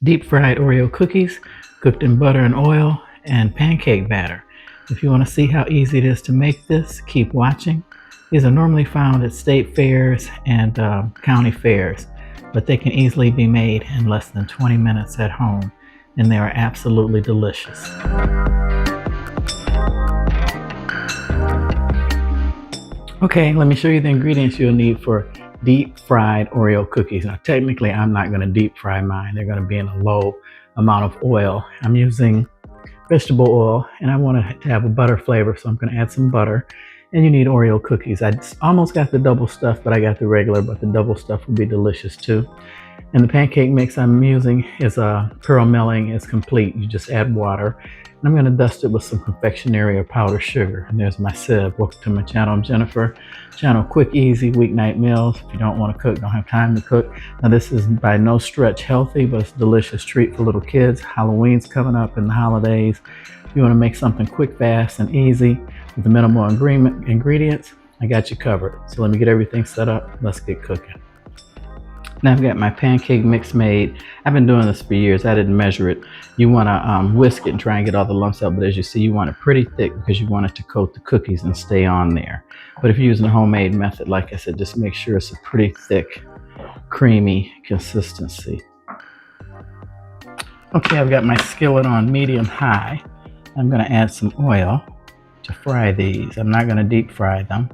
Deep fried Oreo cookies cooked in butter and oil and pancake batter. If you want to see how easy it is to make this, keep watching. These are normally found at state fairs and county fairs, but they can easily be made in less than 20 minutes at home, and they are absolutely delicious. Okay, let me show you the ingredients you'll need for deep fried Oreo cookies. Now, technically, I'm not going to deep fry mine. They're going to be in a low amount of oil. I'm using vegetable oil, and I want it to have a butter flavor, so I'm going to add some butter. And you need Oreo cookies. I almost got the double stuff, but I got the regular, but the double stuff will be delicious too. And the pancake mix I'm using is pearl milling. It's complete. You just add water. And I'm going to dust it with some confectionery or powdered sugar. And there's my sieve. Welcome to my channel. I'm Jennifer. Channel quick, easy weeknight meals. If you don't want to cook, don't have time to cook. Now this is by no stretch healthy, but it's a delicious treat for little kids. Halloween's coming up in the holidays. If you want to make something quick, fast, and easy with the minimal ingredients, I got you covered. So let me get everything set up. Let's get cooking. Now I've got my pancake mix made. I've been doing this for years. I didn't measure it. You want to whisk it and try and get all the lumps out, but as you see, you want it pretty thick because you want it to coat the cookies and stay on there. But if you're using a homemade method, like I said, just make sure it's a pretty thick, creamy consistency. Okay, I've got my skillet on medium-high. I'm going to add some oil to fry these. I'm not going to deep fry them,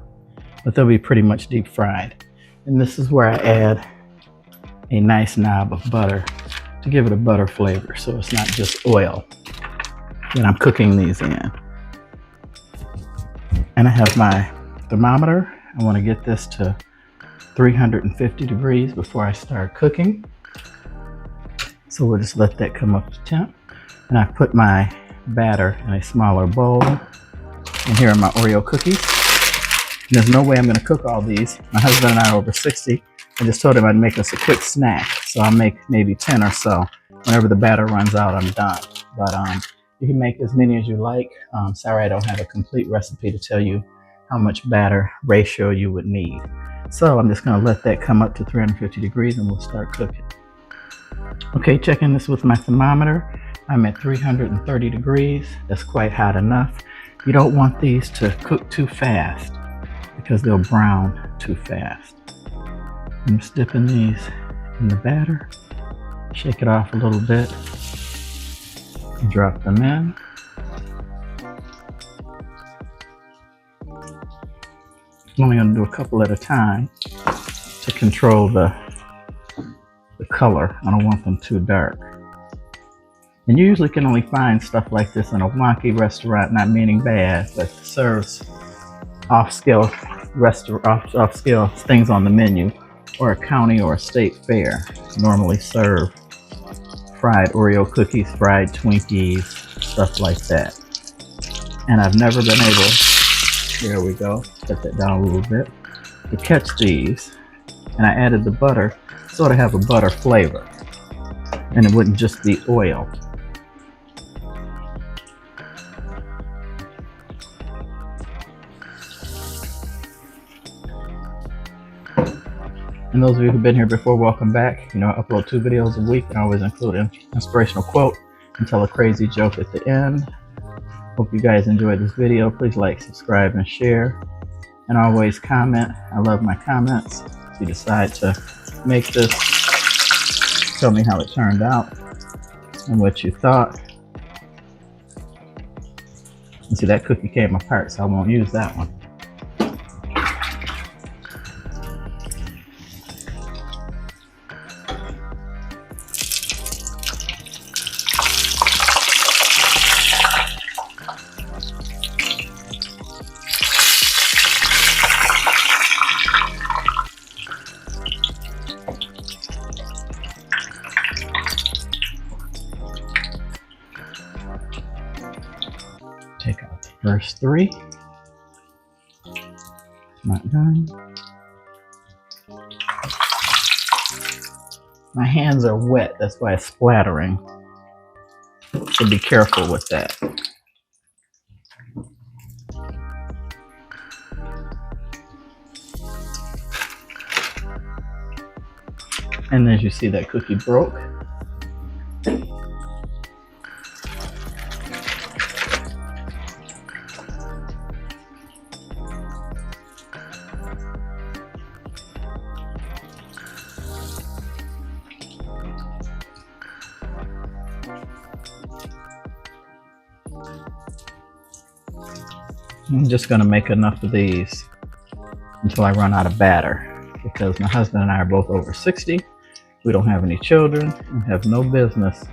but they'll be pretty much deep fried. And this is where I add a nice knob of butter to give it a butter flavor, so it's not just oil that I'm cooking these in. And I have my thermometer. I want to get this to 350 degrees before I start cooking. So we'll just let that come up to temp. And I put my batter in a smaller bowl. And here are my Oreo cookies. And there's no way I'm going to cook all these. My husband and I are over 60. I just told him I'd make us a quick snack. So I'll make maybe 10 or so. Whenever the batter runs out, I'm done. But you can make as many as you like. Sorry, I don't have a complete recipe to tell you how much batter ratio you would need. So I'm just going to let that come up to 350 degrees and we'll start cooking. Okay, checking this with my thermometer. I'm at 330 degrees. That's quite hot enough. You don't want these to cook too fast because they'll brown too fast. I'm just dipping these in the batter. Shake it off a little bit. Drop them in. I'm only going to do a couple at a time to control the color. I don't want them too dark. And you usually can only find stuff like this in a wonky restaurant, not meaning bad, but serves off-scale things on the menu, or a county or a state fair normally serve fried Oreo cookies, fried Twinkies, stuff like that. And I've never been able, there we go, cut that down a little bit, to catch these. And I added the butter, sort of have a butter flavor. And it wouldn't just be oil. And those of you who've been here before, welcome back. You know, I upload 2 videos a week and I always include an inspirational quote and tell a crazy joke at the end. Hope you guys enjoyed this video. Please like, subscribe, and share. And always comment. I love my comments. If you decide to make this, tell me how it turned out and what you thought. And see, that cookie came apart, so I won't use that one. Take out the first 3. Not done. My hands are wet, that's why it's splattering. So be careful with that. And as you see, that cookie broke. I'm just going to make enough of these until I run out of batter, because my husband and I are both over 60. We don't have any children and have no business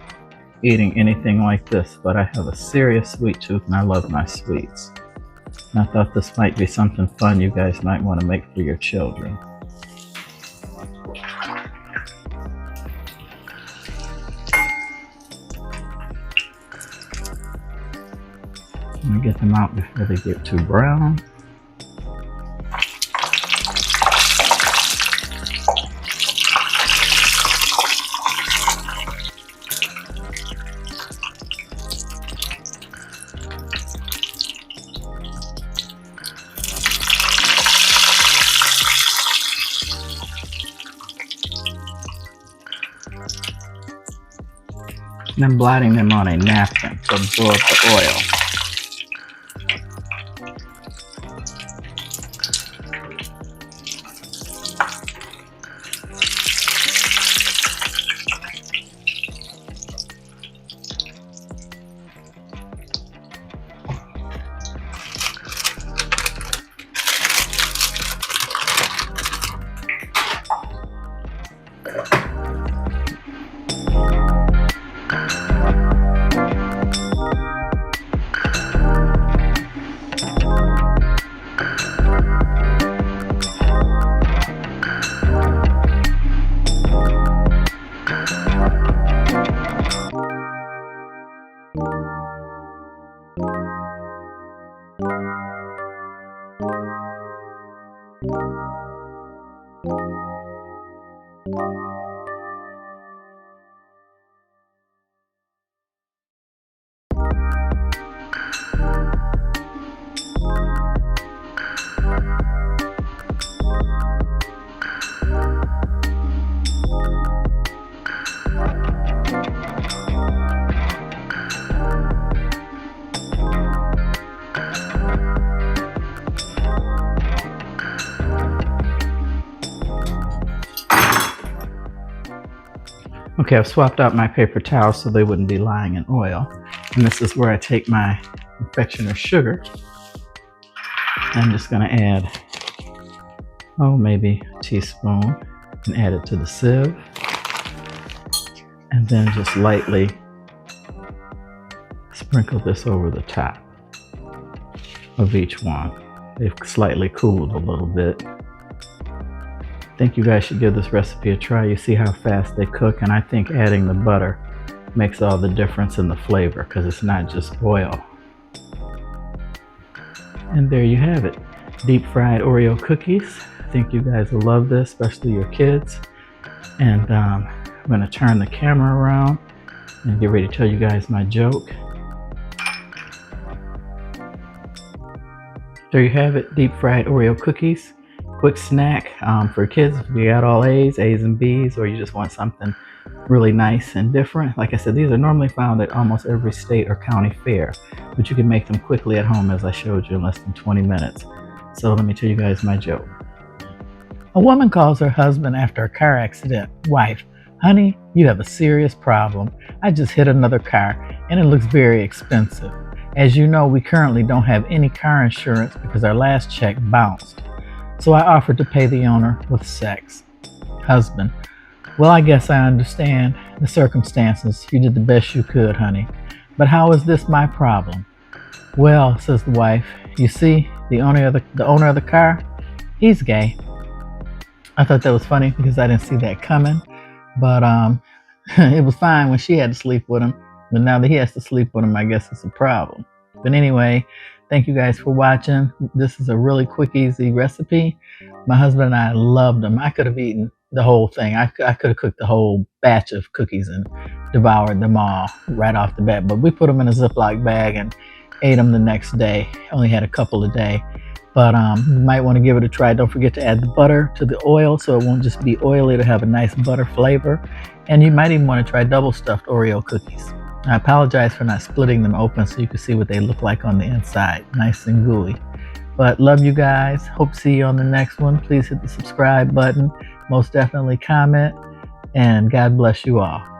eating anything like this, but I have a serious sweet tooth and I love my sweets. And I thought this might be something fun you guys might want to make for your children. Let me get them out before they get too brown. And I'm blotting them on a napkin to absorb the oil. Okay, I've swapped out my paper towels so they wouldn't be lying in oil. And this is where I take my confectioner's sugar. I'm just gonna add, maybe a teaspoon, and add it to the sieve. And then just lightly sprinkle this over the top of each one. They've slightly cooled a little bit. I think you guys should give this recipe a try. You see how fast they cook, and I think adding the butter makes all the difference in the flavor because it's not just oil. And there you have it, deep fried Oreo cookies. I think you guys will love this, especially your kids. And I'm gonna turn the camera around and get ready to tell you guys my joke. There you have it, deep fried Oreo cookies. Quick snack for kids. If you got all A's and B's, or you just want something really nice and different. Like I said, these are normally found at almost every state or county fair, but you can make them quickly at home, as I showed you, in less than 20 minutes. So let me tell you guys my joke. A woman calls her husband after a car accident. Wife, honey, you have a serious problem. I just hit another car and it looks very expensive. As you know, we currently don't have any car insurance because our last check bounced. So I offered to pay the owner with sex. Husband, well, I guess I understand the circumstances. You did the best you could, honey. But how is this my problem? Well, says the wife, you see, the owner of the car, he's gay. I thought that was funny because I didn't see that coming. But it was fine when she had to sleep with him. But now that he has to sleep with him, I guess it's a problem. But anyway, thank you guys for watching. This is a really quick, easy recipe. My husband and I loved them. I could have eaten the whole thing. I could have cooked the whole batch of cookies and devoured them all right off the bat. But we put them in a Ziploc bag and ate them the next day. Only had a couple a day. But you might want to give it a try. Don't forget to add the butter to the oil so it won't just be oily. It'll have a nice butter flavor. And you might even want to try double stuffed Oreo cookies. I apologize for not splitting them open so you can see what they look like on the inside, nice and gooey. But love you guys. Hope to see you on the next one. Please hit the subscribe button. Most definitely comment. And God bless you all.